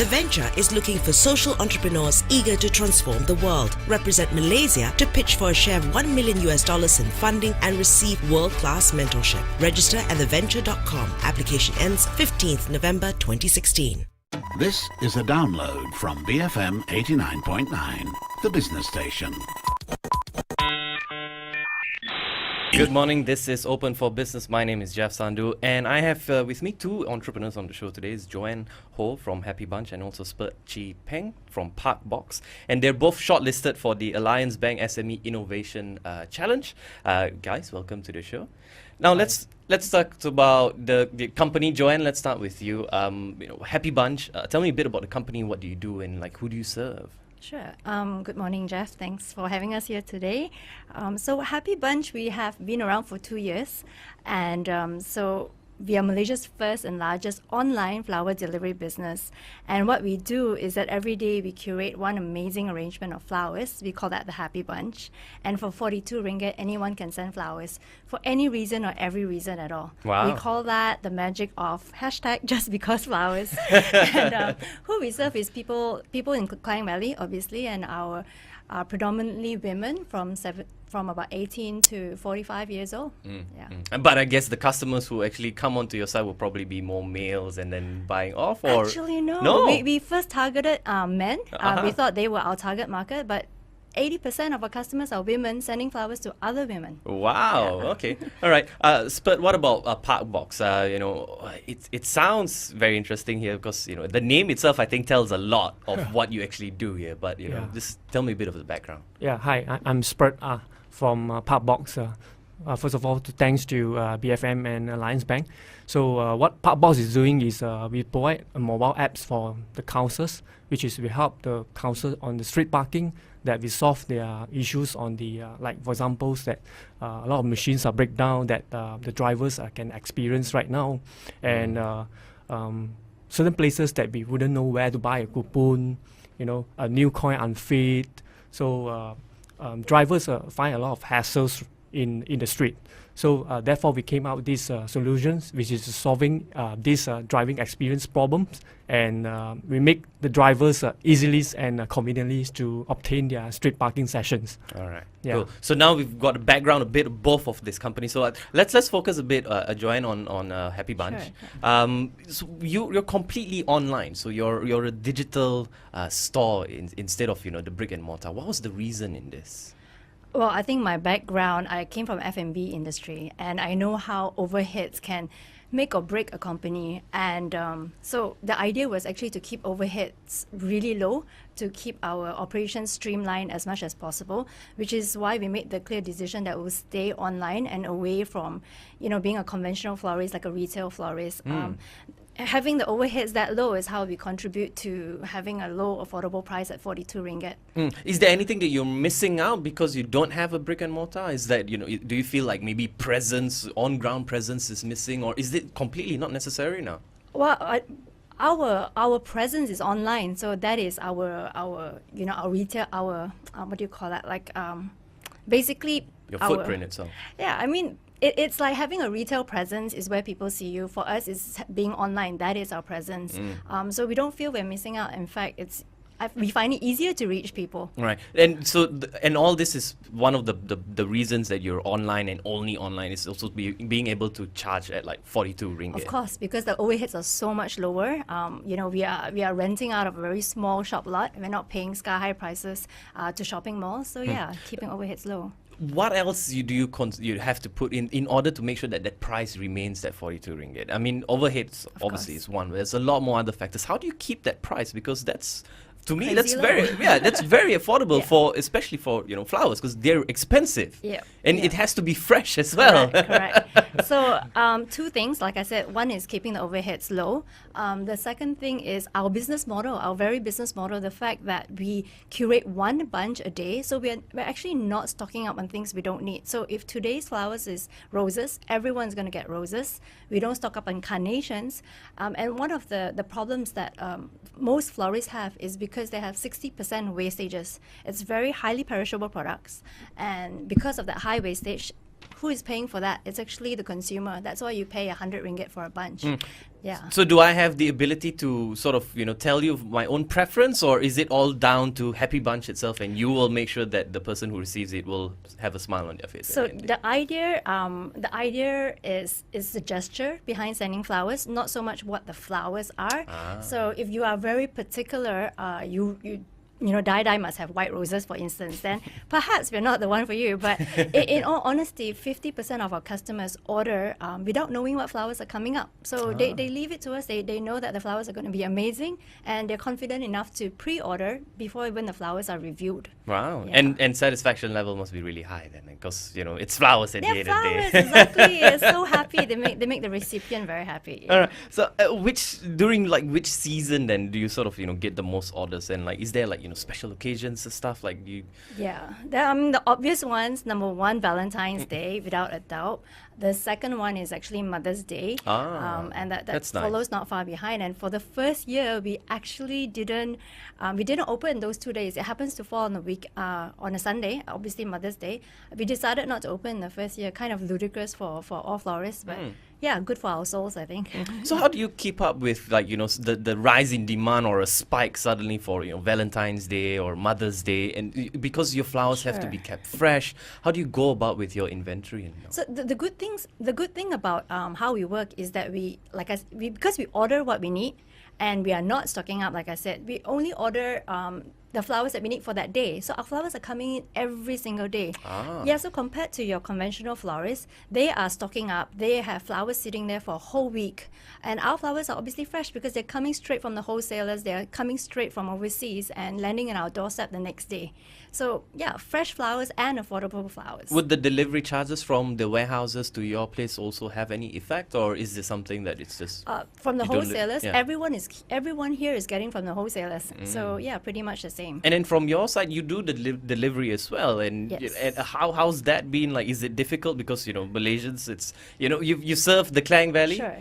The venture is looking for social entrepreneurs eager to transform the world. Represent Malaysia to pitch for a share of $1 million in funding and receive world-class mentorship. Register at theventure.com. Application ends 15th November 2016. This is a download from BFM 89.9, the business station. Good morning, this is Open for Business. My name is Jeff Sandhu and I have with me two entrepreneurs on the show today. It's Joanne Ho from Happy Bunch and also Spurt Chi Peng from Parkbox. And they're both shortlisted for the Alliance Bank SME Innovation Challenge. Guys, welcome to the show. Now let's talk about the company. Joanne, let's start with you. Happy Bunch, tell me a bit about the company. What do you do and who do you serve? Sure. Good morning, Jeff. Thanks for having us here today. So Happy Bunch, we have been around for 2 years. And so we are Malaysia's first and largest online flower delivery business. And what we do is that every day we curate one amazing arrangement of flowers. We call that the Happy Bunch. And for 42 ringgit, anyone can send flowers for any reason or every reason at all. Wow. We call that the magic of hashtag just because flowers. And who we serve is people in Klang Valley, obviously, and our predominantly women from about 18 to 45 years old. But I guess the customers who actually come onto your site will probably be more males and then buying off, or actually no. No? We first targeted men. We thought they were our target market, but 80% of our customers are women sending flowers to other women. Wow. Okay. All right. Spurt, what about Parkbox? It sounds very interesting here because the name itself I think tells a lot of what you actually do here. But just tell me a bit of the background. Yeah. Hi, I'm Spurt from Parkbox. First of all, thanks to BFM and Alliance Bank. So what Parkbox is doing is we provide mobile apps for the councils, which is we help the council on the street parking, that we solve their issues on the like for example that a lot of machines are break down that the drivers can experience right now, and certain places that we wouldn't know where to buy a coupon, a new coin unfit. So drivers find a lot of hassles in the street. So therefore we came out with these solutions, which is solving these driving experience problems, and we make the drivers easily and conveniently to obtain their street parking sessions. All right. Yeah. Cool. So now we've got a background a bit of both of this company. So let's focus a bit, Joanne, on Happy Bunch. Sure. So you're completely online. So you're a digital store instead of the brick and mortar. What was the reason in this? Well, I think my background, I came from F&B industry, and I know how overheads can make or break a company. And so the idea was actually to keep overheads really low, to keep our operations streamlined as much as possible, which is why we made the clear decision that we'll stay online and away from, being a conventional florist, like a retail florist. Having the overheads that low is how we contribute to having a low affordable price at 42 ringgit. Is there anything that you're missing out because you don't have a brick and mortar? Is that, do you feel like maybe on-ground presence is missing, or is it completely not necessary now? Well, our presence is online, so that is our retail, what do you call that? Basically your footprint itself. Yeah, I mean, it's like having a retail presence is where people see you. For us, it's being online. That is our presence. So we don't feel we're missing out. In fact, we find it easier to reach people. Right. And so, and all this is one of the reasons that you're online and only online is also being able to charge at like 42 ringgit. Of course, because the overheads are so much lower. We are renting out of a very small shop lot. We're not paying sky-high prices to shopping malls. So yeah, keeping overheads low. What else do you have to put in order to make sure that price remains that 42 ringgit? I mean, overheads obviously is one, but there's a lot more other factors. How do you keep that price? Because that's, to me, that's very affordable for, especially for flowers, because they're expensive. And it has to be fresh as well. Correct. So two things, like I said, one is keeping the overheads low. The second thing is our business model, our very business model, the fact that we curate one bunch a day. So we're actually not stocking up on things we don't need. So if today's flowers is roses, everyone's going to get roses. We don't stock up on carnations. And one of the problems that most florists have is because they have 60% wastages. It's very highly perishable products. And because of that high wastage, who is paying for that? It's actually the consumer. That's why you pay 100 ringgit for a bunch. Yeah. So do I have the ability to sort of, tell you my own preference, or is it all down to Happy Bunch itself, and you will make sure that the person who receives it will have a smile on their face? So the idea is the gesture behind sending flowers, not so much what the flowers are. So if you are very particular, Dai must have white roses, for instance, then perhaps we're not the one for you. But in all honesty, 50% of our customers order without knowing what flowers are coming up. So they leave it to us. They know that the flowers are going to be amazing, and they're confident enough to pre-order before even the flowers are reviewed. Wow. Yeah. And satisfaction level must be really high then, because, it's flowers at the They're end of the flowers, day. exactly. They're so happy. They make the recipient very happy. All right. So, during which season then do you sort of get the most orders, and is there special occasions and stuff like you? Yeah, the obvious ones. Number one, Valentine's Day, without a doubt. The second one is actually Mother's Day, and that that's follows nice. not far behind. And for the first year, we actually didn't open those 2 days. It happens to fall on on a Sunday, obviously Mother's Day. We decided not to open the first year. Kind of ludicrous for all florists, but yeah, good for our souls, I think. So how do you keep up with the rise in demand or a spike suddenly for Valentine's Day or Mother's Day, and because your flowers have to be kept fresh, how do you go about with your inventory? So the good thing about how we work is that because we order what we need, and we are not stocking up. Like I said, we only order the flowers that we need for that day. So our flowers are coming in every single day. Yeah, so compared to your conventional florists, they are stocking up. They have flowers sitting there for a whole week. And our flowers are obviously fresh because they're coming straight from the wholesalers. They're coming straight from overseas and landing in our doorstep the next day. So yeah, fresh flowers and affordable flowers. Would the delivery charges from the warehouses to your place also have any effect, or is this something that it's just from the you don't wholesalers? yeah. Everyone here is getting from the wholesalers. So yeah, pretty much the same. And then from your side, you do the delivery as well. And, Yes. and how's that been? Is it difficult? Because, Malaysians, it's, you serve the Klang Valley. Sure.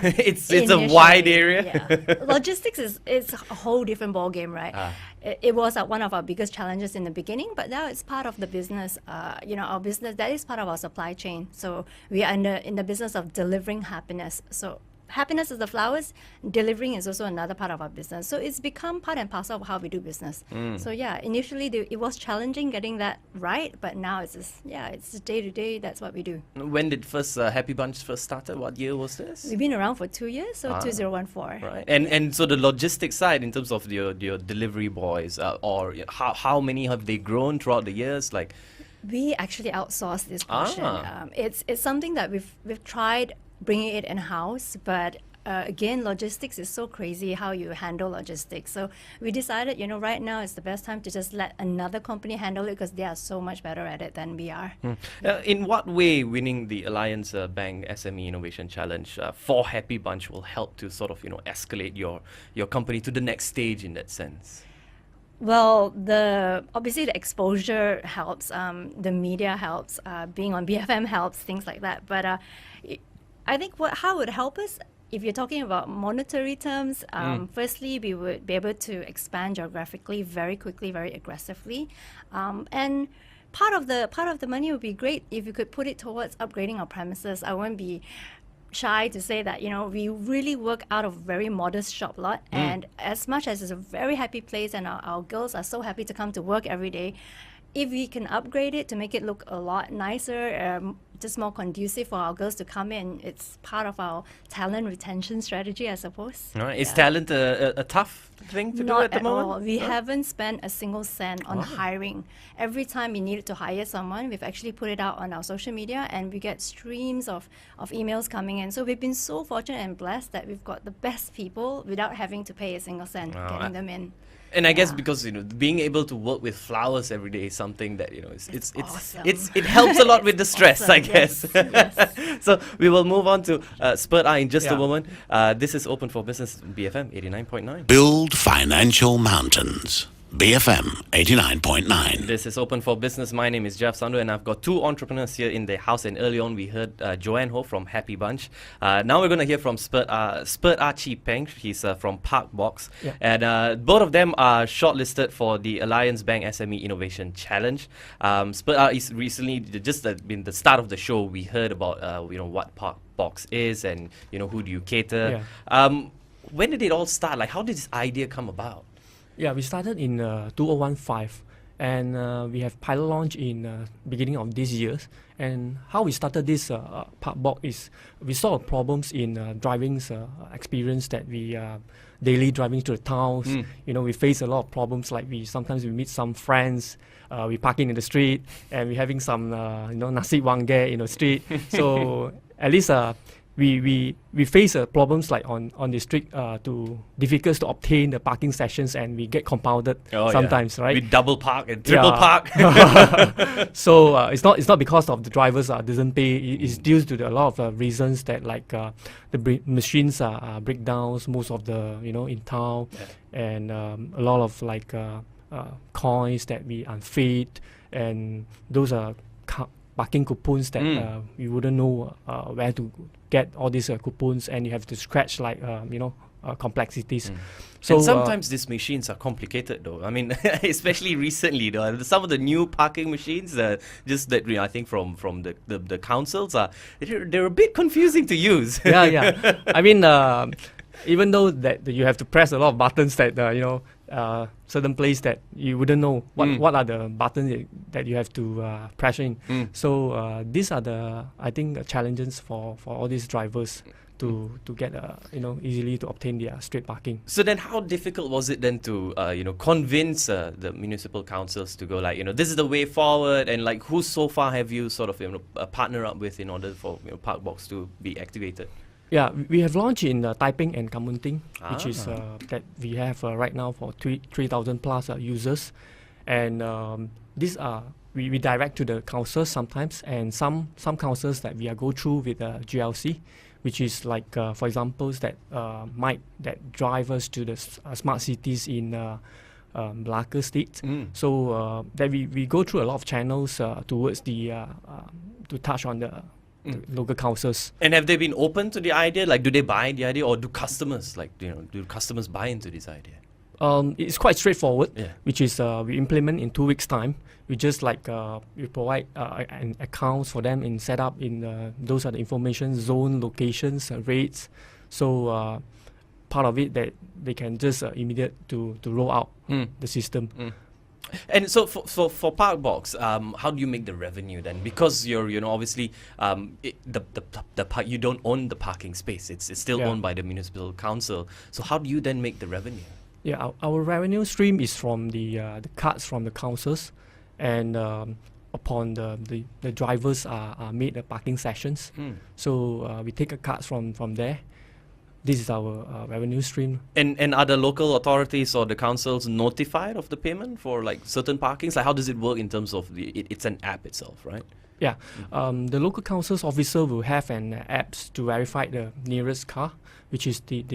It's a wide Initially, area. Yeah. Logistics is a whole different ballgame, right? It was one of our biggest challenges in the beginning, but now it's part of the business. Our business, that is part of our supply chain. So we are in the business of delivering happiness. So happiness is the flowers. Delivering is also another part of our business. So it's become part and parcel of how we do business. So yeah, initially it was challenging getting that right, but now it's day to day. That's what we do. When did Happy Bunch first started? What year was this? We've been around for 2 years, so 2014. Right. And so the logistics side, in terms of your delivery boys, or how many have they grown throughout the years? We actually outsource this portion. It's something that we've tried bringing it in-house, but again, logistics is so crazy how you handle logistics. So we decided, right now is the best time to just let another company handle it because they are so much better at it than we are. In what way winning the Alliance Bank SME Innovation Challenge for Happy Bunch will help to sort of, escalate your company to the next stage in that sense? Well, obviously the exposure helps, the media helps, being on BFM helps, things like that. But I think how it would help us, if you're talking about monetary terms, firstly, we would be able to expand geographically very quickly, very aggressively, and part of the money would be great if you could put it towards upgrading our premises. I won't be shy to say that we really work out of a very modest shop lot, and as much as it's a very happy place and our girls are so happy to come to work every day, if we can upgrade it to make it look a lot nicer, just more conducive for our girls to come in, it's part of our talent retention strategy, I suppose. All right. Is talent a tough thing to do at the moment? Not at all. We haven't spent a single cent on hiring. Every time we needed to hire someone, we've actually put it out on our social media, and we get streams of emails coming in. So we've been so fortunate and blessed that we've got the best people without having to pay a single cent getting them in. And I guess because being able to work with flowers every day is something that it's awesome. it helps a lot with the stress, awesome. I guess. Yes. So we will move on to Spurt Eye in just a Yeah. moment. This is Open for Business, BFM 89.9. Build financial mountains. BFM 89.9. This is Open for Business. My name is Jeff Sandu, and I've got two entrepreneurs here in the house. And early on, we heard Joanne Ho from Happy Bunch. Now we're going to hear from Spurt Chi Peng. He's from Parkbox. Yeah. And both of them are shortlisted for the Alliance Bank SME Innovation Challenge. Spurt is recently, just in the start of the show, we heard about what Parkbox is and who do you cater. Yeah. When did it all start? Like, how did this idea come about? Yeah, we started in 2015, and we have pilot launch in beginning of this year. And how we started this Parkbox is we saw problems in driving's experience that we daily driving to the towns. We face a lot of problems, like sometimes we meet some friends, we parking in the street, and we having some nasi wanggeh in the street. So at least we face problems like on the street to difficult to obtain the parking sessions, and we get compounded sometimes, right? We double park and triple park. So it's not because of the drivers doesn't pay. It's due to a lot of reasons that like the machines are breakdowns most of the in town, and a lot of like coins that we unfit, and those are parking coupons that you wouldn't know where to get all these coupons, and you have to scratch like complexities. So and sometimes these machines are complicated, though. I mean, especially recently, though, some of the new parking machines, just that I think from the councils they're a bit confusing to use. Yeah. I mean, even though that you have to press a lot of buttons that certain place that you wouldn't know what are the buttons that you have to press in. So these are the challenges for all these drivers to get easily to obtain their street parking. So then, how difficult was it then to convince the municipal councils to go like this is the way forward, and like who so far have you sort of partner up with in order for Parkbox to be activated? Yeah, we have launched in Taiping and Kamunting, which is that we have right now for 3,000 plus users, and these are we direct to the councils sometimes, and some councils that we are go through with GLC, which is like for example that drive us to the smart cities in Malacca State. So that we go through a lot of channels towards the to touch on the local councils. And have they been open to the idea? Like, do they buy the idea, or do customers do customers buy into this idea? It's quite straightforward, which is we implement in 2 weeks' time. We just we provide an accounts for them and set up in those are the information zone, locations, rates. So part of it that they can just immediate to roll out the system. And so for Parkbox, how do you make the revenue then? Because you're obviously the park, you don't own the parking space. It's still owned by the municipal council. So how do you then make the revenue? Yeah, our revenue stream is from the cards from the councils, and upon the drivers are made the parking sessions. So we take a cards from there. This is our revenue stream. And are the local authorities or the councils notified of the payment for like certain parkings? Like, how does it work in terms of it's an app itself, right? Yeah, the local council's officer will have an apps to verify the nearest car, which is the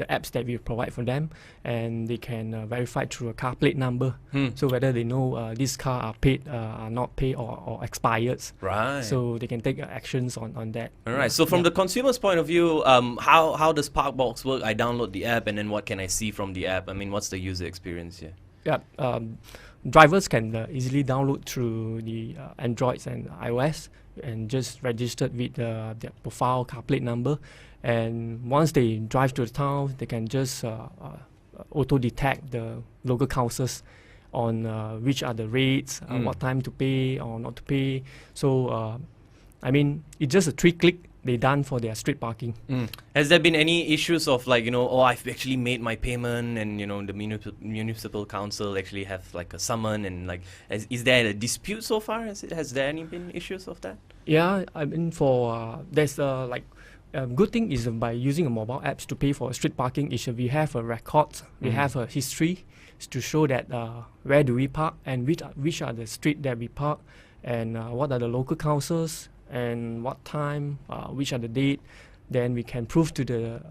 apps that we provide for them, and they can verify through a car plate number. So whether they know this car are paid, are not paid, or expired. Right. So they can take actions on that. All right. So from the consumer's point of view, how does Parkbox work? I download the app, and then what can I see from the app? I mean, what's the user experience here? Yeah. Drivers can easily download through the Androids and iOS, and just register with their profile, car plate number, and once they drive to the town, they can just auto detect the local councils on which are the rates, what time to pay or not to pay. So I mean, it's just a 3-click. They done for their street parking. Has there been any issues of like I've actually made my payment, and the municipal council actually have like a summon, and like is there a dispute so far? Has there any been issues of that? Yeah, I mean there's good thing is by using a mobile apps to pay for street parking is we have a record, we have a history to show that where do we park, and which are the street that we park, and what are the local councils, and what time, which are the date. then we can prove to the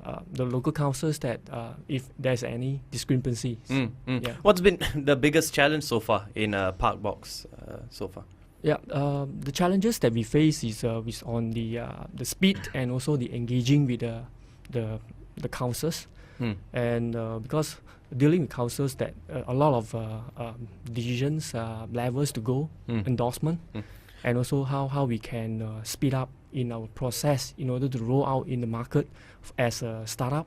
local councils that if there's any discrepancies. Yeah. What's been the biggest challenge so far in Parkbox so far? Yeah, the challenges that we face is on the speed and also the engaging with the councils, and because dealing with councils that a lot of decisions levels to go, endorsement, and also how we can speed up in our process in order to roll out in the market as a startup.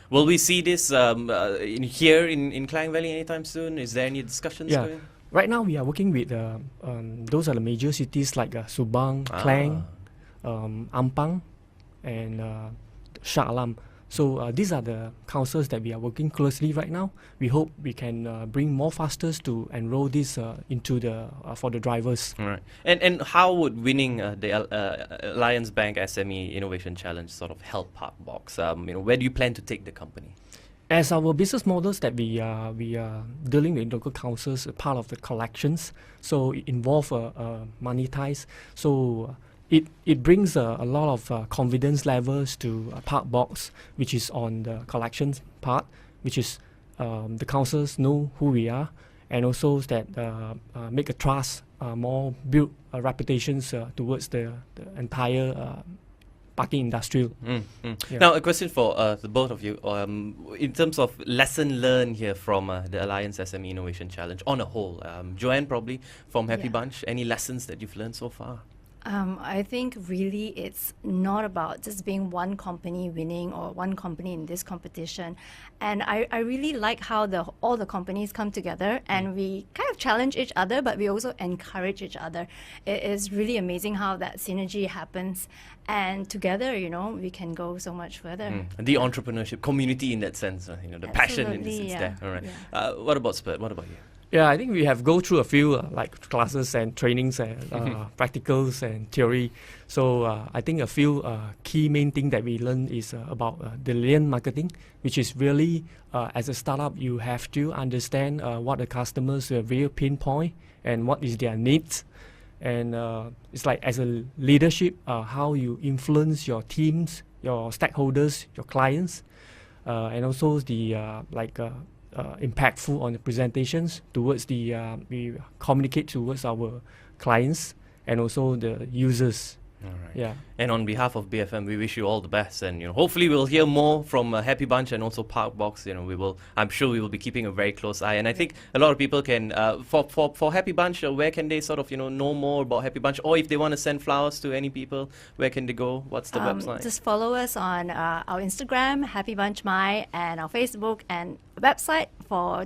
Will we see this here in Klang Valley anytime soon? Is there any discussions going? Right now we are working with those are the major cities like Subang, Klang, Ampang, and Shah Alam. So these are the councils that we are working closely right now. We hope we can bring more fasters to enroll this into the for the drivers. All right. And how would winning the Alliance Bank SME Innovation Challenge sort of help Parkbox? Where do you plan to take the company? As our business models that we are dealing with local councils, part of the collections, so it involve monetize. So it brings a lot of confidence levels to Parkbox, which is on the collections part, which is the councils know who we are, and also that make a trust, more build reputations towards the entire parking industrial. Yeah. Now, a question for the both of you. In terms of lesson learned here from the Alliance SME Innovation Challenge on a whole, Joanne, probably from Happy Bunch, any lessons that you've learned so far? I think really it's not about just being one company winning or one company in this competition. And I really like how all the companies come together and we kind of challenge each other, but we also encourage each other. It is really amazing how that synergy happens. And together, we can go so much further. The entrepreneurship community in that sense, the passion in this there. All right. Yeah. What about Spurt? What about you? Yeah, I think we have go through a few like classes and trainings and practicals and theory. So I think a few key main thing that we learn is about diligent marketing, which is really as a startup you have to understand what the customers' real pain point and what is their needs. And it's like as a leadership, how you influence your teams, your stakeholders, your clients, and also the impactful on the presentations towards we communicate towards our clients and also the users. All right. Yeah. And on behalf of BFM, we wish you all the best, and hopefully we'll hear more from Happy Bunch and also Parkbox. I'm sure we will be keeping a very close eye. And I think a lot of people can for Happy Bunch, where can they sort of know more about Happy Bunch, or if they want to send flowers to any people, where can they go? What's the website? Just follow us on our Instagram, Happy Bunch My, and our Facebook and website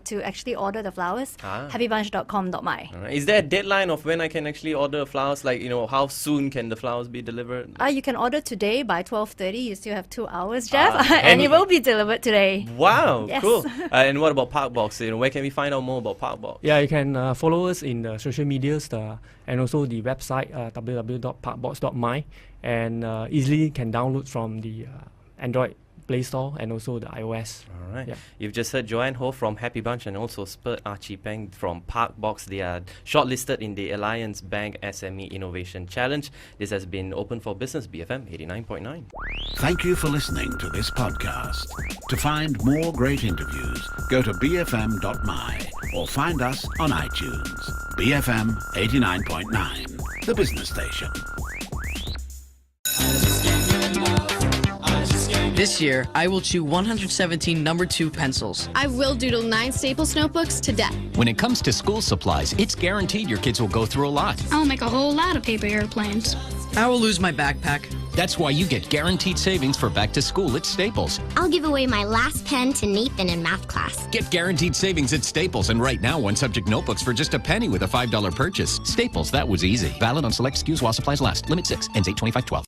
to actually order the flowers, happybunch.com.my. All right. Is there a deadline of when I can actually order flowers? Like, how soon can the flowers be delivered? You can order today by 12:30. You still have 2 hours, Jeff, and it will be delivered today. Wow, Yes. cool. And what about Parkbox? Where can we find out more about Parkbox? Yeah, you can follow us in the social medias and also the website www.parkbox.my, and easily can download from the Android Play Store and also the iOS. All right. Yeah. You've just heard Joanne Ho from Happy Bunch and also Spurt Archie Peng from Parkbox. They are shortlisted in the Alliance Bank SME Innovation Challenge. This has been Open for Business, BFM 89.9. Thank you for listening to this podcast. To find more great interviews, go to bfm.my or find us on iTunes. BFM 89.9, the business station. This year, I will chew 117 number 2 pencils. I will doodle 9 Staples notebooks to death. When it comes to school supplies, it's guaranteed your kids will go through a lot. I'll make a whole lot of paper airplanes. I will lose my backpack. That's why you get guaranteed savings for back to school at Staples. I'll give away my last pen to Nathan in math class. Get guaranteed savings at Staples, and right now, one subject notebooks for just a penny with a $5 purchase. Staples, that was easy. Valid on select SKUs while supplies last. Limit 6, ends 8/25/12.